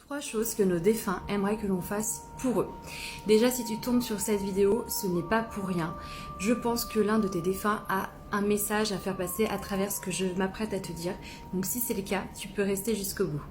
3 choses que nos défunts aimeraient que l'on fasse pour eux. Déjà, si tu tombes sur cette vidéo, ce n'est pas pour rien. Je pense que l'un de tes défunts a un message à faire passer à travers ce que je m'apprête à te dire. Donc si c'est le cas, tu peux rester jusqu'au bout.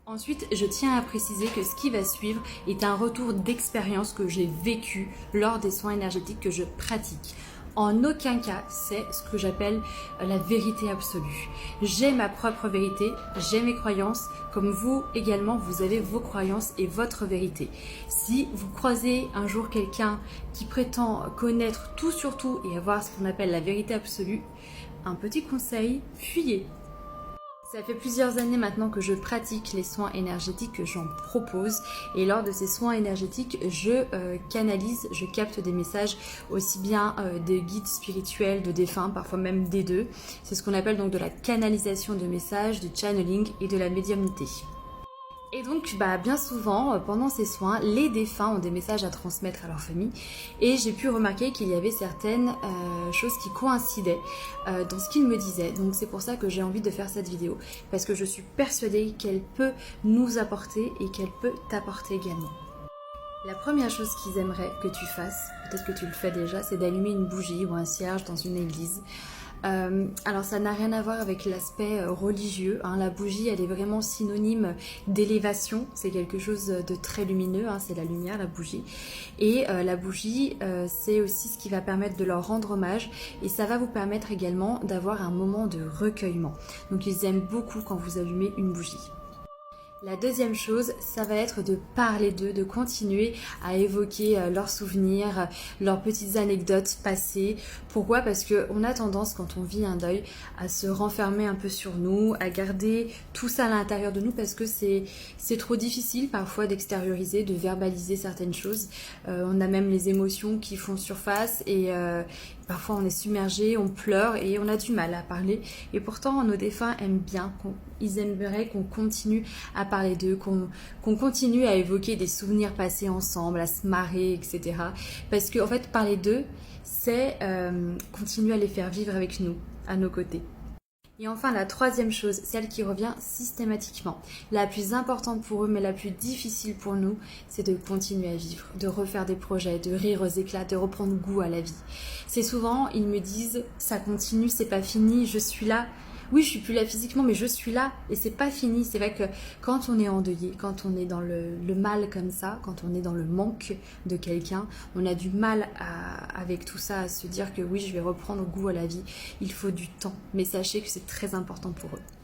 Ensuite, je tiens à préciser que ce qui va suivre est un retour d'expérience que j'ai vécu lors des soins énergétiques que je pratique. En aucun cas, c'est ce que j'appelle la vérité absolue. J'ai ma propre vérité, j'ai mes croyances, comme vous également, vous avez vos croyances et votre vérité. Si vous croisez un jour quelqu'un qui prétend connaître tout sur tout et avoir ce qu'on appelle la vérité absolue, un petit conseil, fuyez. Ça fait plusieurs années maintenant que je pratique les soins énergétiques que j'en propose et lors de ces soins énergétiques, je canalise, je capte des messages aussi bien des guides spirituels, de défunts, parfois même des deux. C'est ce qu'on appelle donc de la canalisation de messages, du channeling et de la médiumnité. Et donc, bien souvent, pendant ces soins, les défunts ont des messages à transmettre à leur famille. Et j'ai pu remarquer qu'il y avait certaines choses qui coïncidaient dans ce qu'ils me disaient. Donc c'est pour ça que j'ai envie de faire cette vidéo. Parce que je suis persuadée qu'elle peut nous apporter et qu'elle peut t'apporter également. La première chose qu'ils aimeraient que tu fasses, peut-être que tu le fais déjà, c'est d'allumer une bougie ou un cierge dans une église. Alors ça n'a rien à voir avec l'aspect religieux, hein. La bougie elle est vraiment synonyme d'élévation, c'est quelque chose de très lumineux, hein. C'est la lumière, la bougie. Et la bougie c'est aussi ce qui va permettre de leur rendre hommage et ça va vous permettre également d'avoir un moment de recueillement. Donc ils aiment beaucoup quand vous allumez une bougie. La deuxième chose, ça va être de parler d'eux, de continuer à évoquer leurs souvenirs, leurs petites anecdotes passées. Pourquoi ? Parce qu'on a tendance, quand on vit un deuil, à se renfermer un peu sur nous, à garder tout ça à l'intérieur de nous parce que c'est trop difficile parfois d'extérioriser, de verbaliser certaines choses. On a même les émotions qui font surface et parfois on est submergé, on pleure et on a du mal à parler. Et pourtant, nos défunts aiment bien, ils aimeraient qu'on continue à parler d'eux, qu'on continue à évoquer des souvenirs passés ensemble, à se marrer, etc. Parce qu'en fait, parler d'eux, c'est continuer à les faire vivre avec nous, à nos côtés. Et enfin, la troisième chose, celle qui revient systématiquement, la plus importante pour eux, mais la plus difficile pour nous, c'est de continuer à vivre, de refaire des projets, de rire aux éclats, de reprendre goût à la vie. C'est souvent, ils me disent, ça continue, c'est pas fini, je suis là. Oui, je suis plus là physiquement, mais je suis là et c'est pas fini. C'est vrai que quand on est endeuillé, quand on est dans le mal comme ça, quand on est dans le manque de quelqu'un, on a du mal avec tout ça à se dire que oui, je vais reprendre goût à la vie. Il faut du temps, mais sachez que c'est très important pour eux.